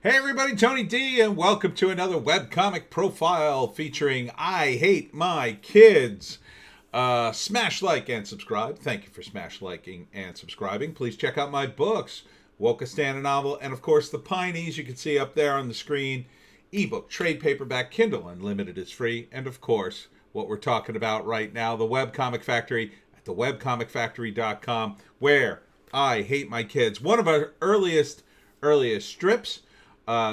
Hey everybody, Tony D, and welcome to another webcomic profile featuring I Hate My Kids. Smash like and subscribe. Thank you for smash liking and subscribing. Please check out my books, Wokistan, a novel, and of course the Pineys you can see up there on the screen. Ebook, trade paperback, Kindle Unlimited is free, and of course what we're talking about right now, the Webcomic Factory at thewebcomicfactory.com, where I Hate My Kids, one of our earliest strips.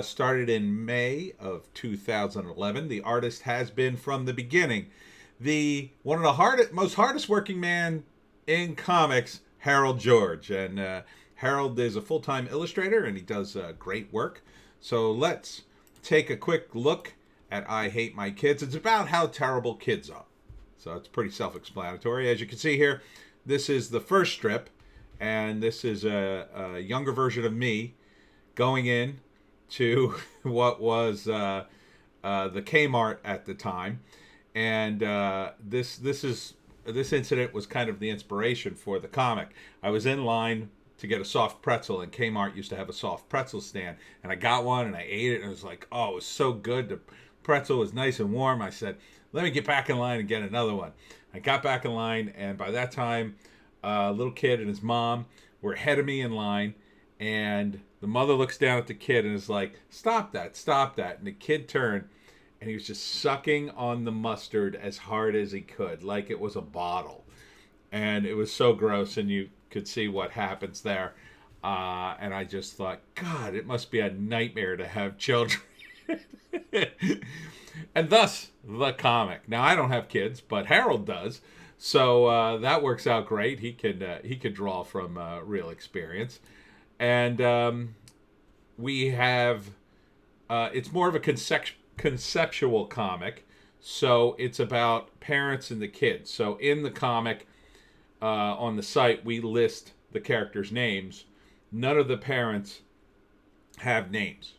Started in May of 2011. The artist has been from the beginning one of the most hardest working man in comics, Harold George, and Harold is a full-time illustrator and he does great work. So let's take a quick look at I Hate My Kids. It's about how terrible kids are. So it's pretty self-explanatory. As you can see here, this is the first strip, and this is a younger version of me going in to what was the Kmart at the time, and this incident was kind of the inspiration for the comic. I was in line to get a soft pretzel, and Kmart used to have a soft pretzel stand, and I got one and I ate it, and it was like, oh, it was so good. The pretzel was nice and warm. I said, let me get back in line and get another one. I got back in line, and by that time, a little kid and his mom were ahead of me in line, and the mother looks down at the kid and is like, stop that, stop that. And the kid turned and he was just sucking on the mustard as hard as he could, like it was a bottle. And it was so gross, and you could see what happens there. And I just thought, God, it must be a nightmare to have children. And thus, the comic. Now, I don't have kids, but Harold does. So that works out great. He could draw from real experience. And we have, it's more of a conceptual comic, so it's about parents and the kids. So in the comic, on the site, we list the characters' names. None of the parents have names.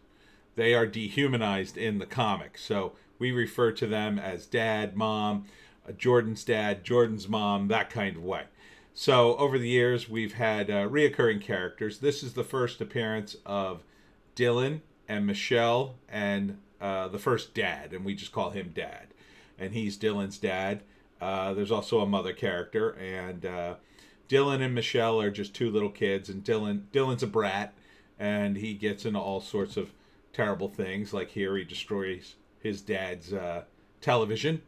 They are dehumanized in the comic, so we refer to them as dad, mom, Jordan's mom, that kind of way. So over the years, we've had reoccurring characters. This is the first appearance of Dylan and Michelle and the first dad, and we just call him Dad. And he's Dylan's dad. There's also a mother character, and Dylan and Michelle are just two little kids, and Dylan's a brat, and he gets into all sorts of terrible things. Like here, he destroys his dad's television.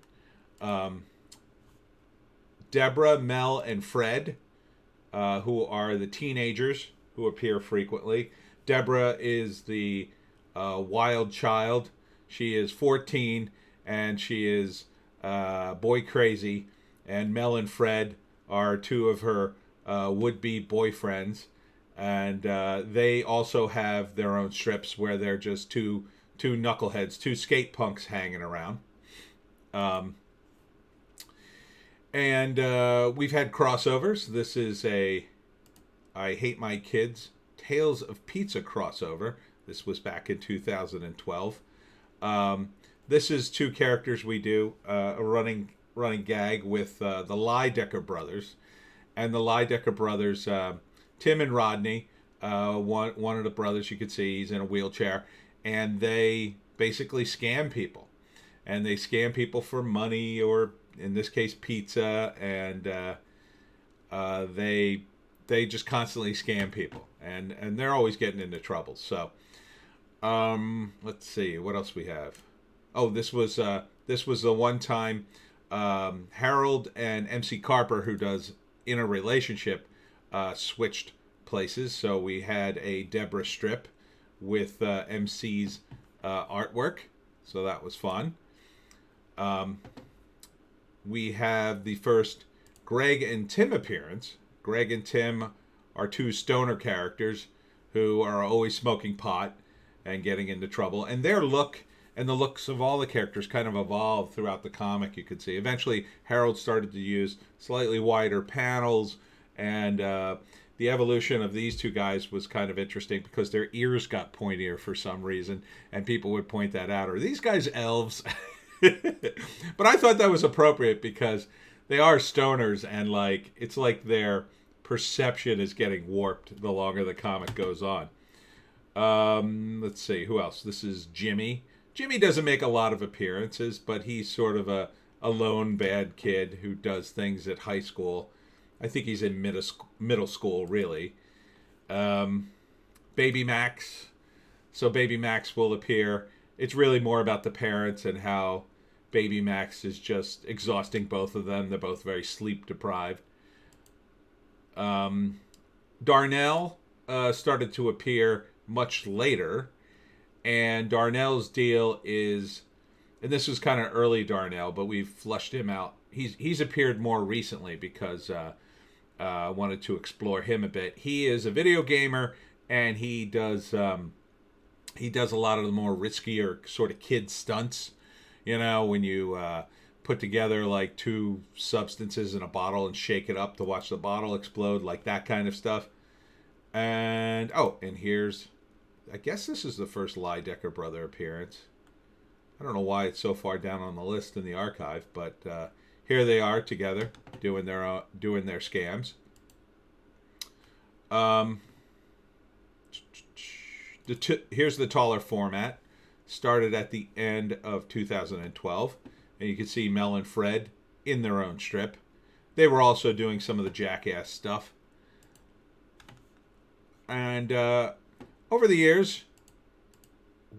Deborah, Mel, and Fred, who are the teenagers who appear frequently. Deborah is the wild child. She is 14, and she is boy crazy. And Mel and Fred are two of her would-be boyfriends. And they also have their own strips where they're just two knuckleheads, two skate punks hanging around. And we've had crossovers. This is a I Hate My Kids Tales of Pizza crossover. This was back in 2012. This is two characters we do, a running gag with the Lydecker brothers. And the Lydecker brothers, Tim and Rodney, one of the brothers you could see, he's in a wheelchair. And they basically scam people. And they scam people for money, or in this case pizza, and they just constantly scam people, and they're always getting into trouble. So let's see what else we have. Oh, this was the one time Harold and MC Carper, who does In a Relationship, switched places. So we had a Deborah strip with MC's artwork, so that was fun. We have the first Greg and Tim appearance. Greg and Tim are two stoner characters who are always smoking pot and getting into trouble. And their look and the looks of all the characters kind of evolved throughout the comic, you could see. Eventually, Harold started to use slightly wider panels, and the evolution of these two guys was kind of interesting because their ears got pointier for some reason, and people would point that out. Are these guys elves? But I thought that was appropriate because they are stoners, and like it's like their perception is getting warped the longer the comic goes on. Let's see, who else? This is Jimmy. Jimmy doesn't make a lot of appearances, but he's sort of a lone bad kid who does things at high school. I think he's in middle school, really. Baby Max. So Baby Max will appear. It's really more about the parents and how Baby Max is just exhausting both of them. They're both very sleep deprived. Darnell started to appear much later, and Darnell's deal is, and this was kind of early Darnell, but we've flushed him out. He's appeared more recently because I wanted to explore him a bit. He is a video gamer, and he does a lot of the more riskier sort of kid stunts. You know, when you put together like two substances in a bottle and shake it up to watch the bottle explode, like that kind of stuff. And and here's, I guess this is the first Lydecker brother appearance. I don't know why it's so far down on the list in the archive, but here they are together doing their scams. Here's the taller format. Started at the end of 2012, and you can see Mellon Fred in their own strip. They were also doing some of the Jackass stuff. And over the years,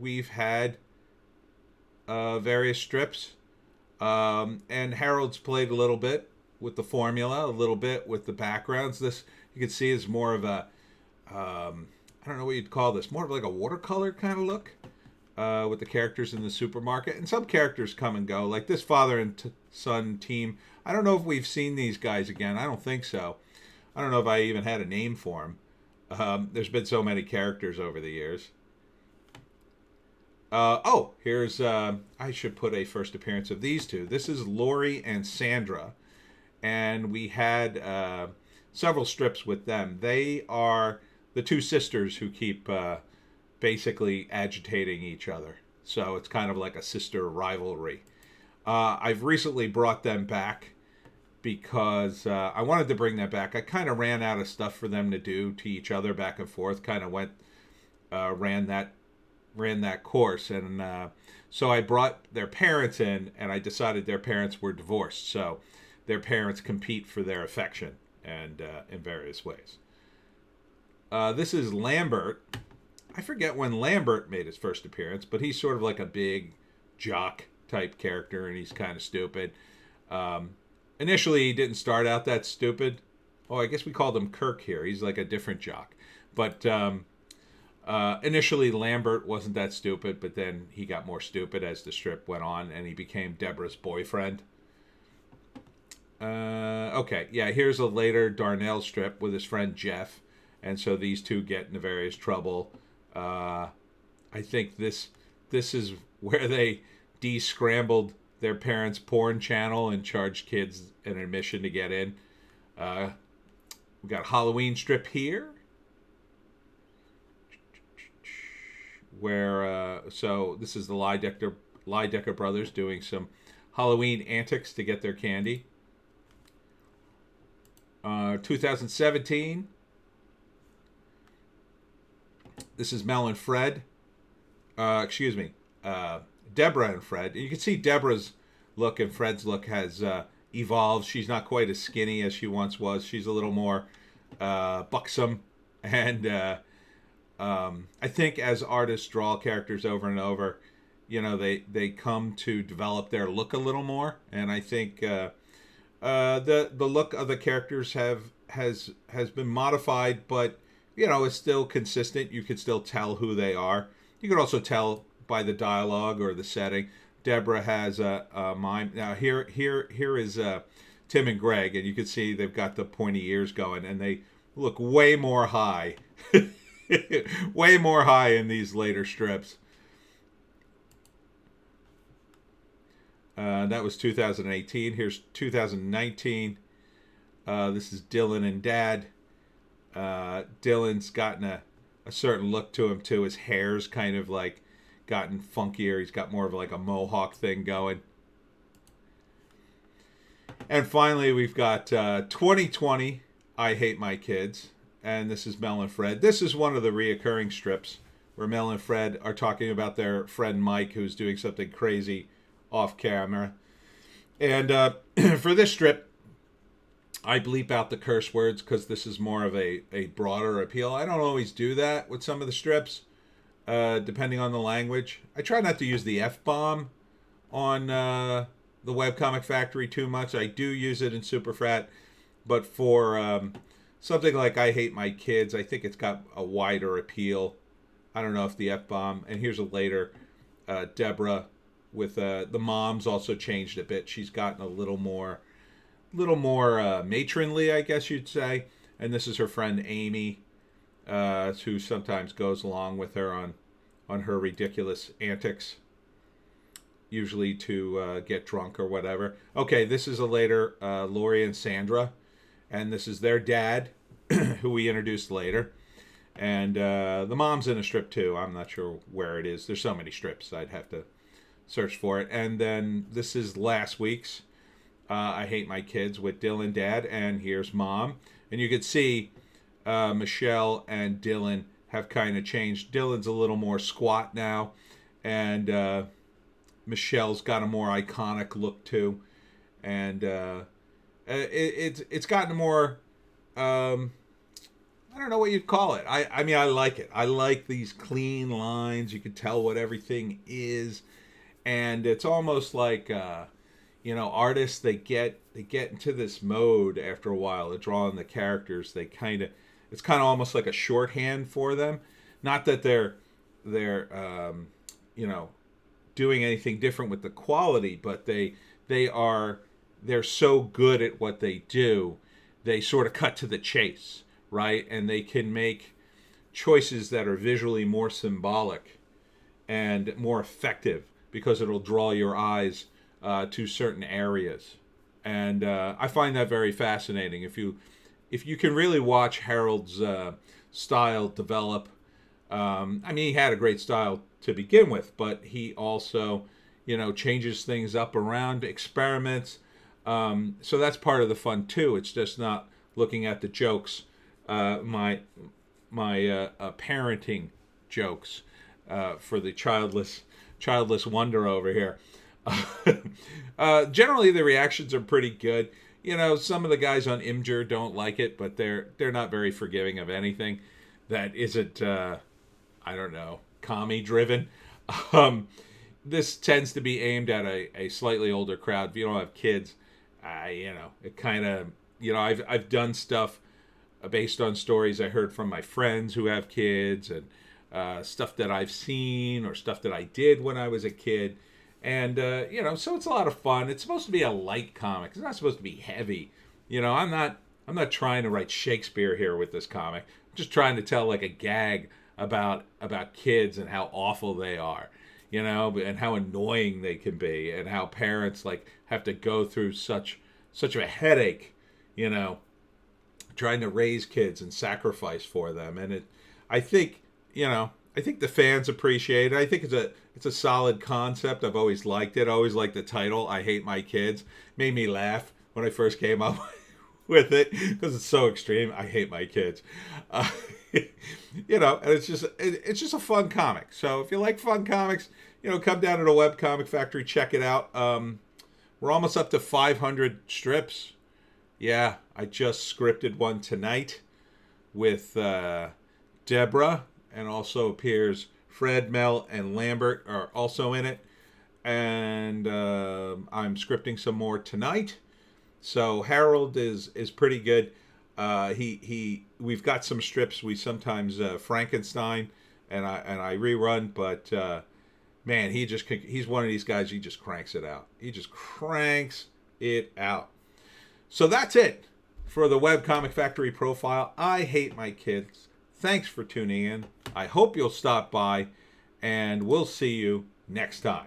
we've had various strips. And Harold's played a little bit with the formula, a little bit with the backgrounds. This, you can see, is more of a, I don't know what you'd call this, more of like a watercolor kind of look with the characters in the supermarket. And some characters come and go, like this father and son team. I don't know if we've seen these guys again. I don't think so. I don't know if I even had a name for them. There's been so many characters over the years. Here's, I should put a first appearance of these two. This is Laurie and Sandra. And we had several strips with them. They are the two sisters who keep basically agitating each other. So it's kind of like a sister rivalry. I've recently brought them back because I wanted to bring them back. I kind of ran out of stuff for them to do to each other back and forth. Kind of ran that course, and so I brought their parents in, and I decided their parents were divorced, so their parents compete for their affection and in various ways. This is Lambert. I forget when Lambert made his first appearance, but he's sort of like a big jock type character, and he's kind of stupid. Initially, he didn't start out that stupid. I guess we called him Kirk here. He's like a different jock. But initially, Lambert wasn't that stupid, but then he got more stupid as the strip went on, and he became Deborah's boyfriend. Here's a later Darnell strip with his friend Jeff, and so these two get into various trouble. I think this is where they de-scrambled their parents' porn channel and charged kids an admission to get in. We got a Halloween strip here, where so this is the Lydecker brothers doing some Halloween antics to get their candy. 2017. This is Mellon Fred. Deborah and Fred. You can see Deborah's look and Fred's look has evolved. She's not quite as skinny as she once was. She's a little more buxom. And I think as artists draw characters over and over, you know, they come to develop their look a little more. And I think the look of the characters has been modified, but you know, it's still consistent. You could still tell who they are. You could also tell by the dialogue or the setting. Deborah has a mime. Now here is Tim and Greg, and you can see they've got the pointy ears going, and they look way more high, way more high in these later strips. That was 2018. Here's 2019. This is Dylan and Dad. Dylan's gotten a certain look to him too. His hair's kind of like gotten funkier. He's got more of like a mohawk thing going. And finally, we've got 2020, I Hate My Kids. And this is Mellon Fred. This is one of the reoccurring strips where Mellon and Fred are talking about their friend Mike, who's doing something crazy off camera. And for this strip, I bleep out the curse words because this is more of a broader appeal. I don't always do that with some of the strips, depending on the language. I try not to use the F-bomb on the Webcomic Factory too much. I do use it in Superfrat, but for something like I Hate My Kids, I think it's got a wider appeal. I don't know if the F-bomb, and here's a later Deborah with the mom's also changed a bit. She's gotten a little more matronly, I guess you'd say. And this is her friend Amy, who sometimes goes along with her on her ridiculous antics, usually to get drunk or whatever. Okay, this is a later Laurie and Sandra, and this is their dad, who we introduced later. And the mom's in a strip too. I'm not sure where it is. There's so many strips, I'd have to search for it. And then this is last week's I Hate My Kids with Dylan Dad, and here's Mom. And you could see Michelle and Dylan have kind of changed. Dylan's a little more squat now, and Michelle's got a more iconic look too. And it's gotten more, I don't know what you'd call it. I mean, I like it. I like these clean lines. You can tell what everything is. And it's almost like, artists, they get into this mode after a while of drawing the characters. It's kind of almost like a shorthand for them. Not that they're doing anything different with the quality, but they're so good at what they do. They sort of cut to the chase, right? And they can make choices that are visually more symbolic and more effective because it'll draw your eyes to certain areas. And I find that very fascinating. If you can really watch Harold's style develop, he had a great style to begin with, but he also, changes things up around, experiments. So that's part of the fun too. It's just not looking at the jokes, my parenting jokes for the childless wonder over here. Generally, the reactions are pretty good. Some of the guys on Imgur don't like it, but they're not very forgiving of anything that isn't, commie driven. This tends to be aimed at a slightly older crowd. If you don't have kids, it kind of, I've done stuff based on stories I heard from my friends who have kids, and stuff that I've seen or stuff that I did when I was a kid. And, so it's a lot of fun. It's supposed to be a light comic. It's not supposed to be heavy. I'm not trying to write Shakespeare here with this comic. I'm just trying to tell like a gag about kids and how awful they are, and how annoying they can be, and how parents have to go through such a headache, trying to raise kids and sacrifice for them. And I think the fans appreciate it. I think it's a solid concept. I've always liked it. I always liked the title, I Hate My Kids. Made me laugh when I first came up with it because it's so extreme. I hate my kids. And it's just a fun comic. So if you like fun comics, come down to the Webcomic Factory, check it out. We're almost up to 500 strips. Yeah, I just scripted one tonight with Deborah, and also appears Fred, Mel, and Lambert are also in it. And I'm scripting some more tonight. So Harold is pretty good. We've got some strips we sometimes Frankenstein and I rerun, but man, he's one of these guys. He just cranks it out. He just cranks it out. So that's it for the Webcomic Factory profile. I Hate My Kids. Thanks for tuning in. I hope you'll stop by, and we'll see you next time.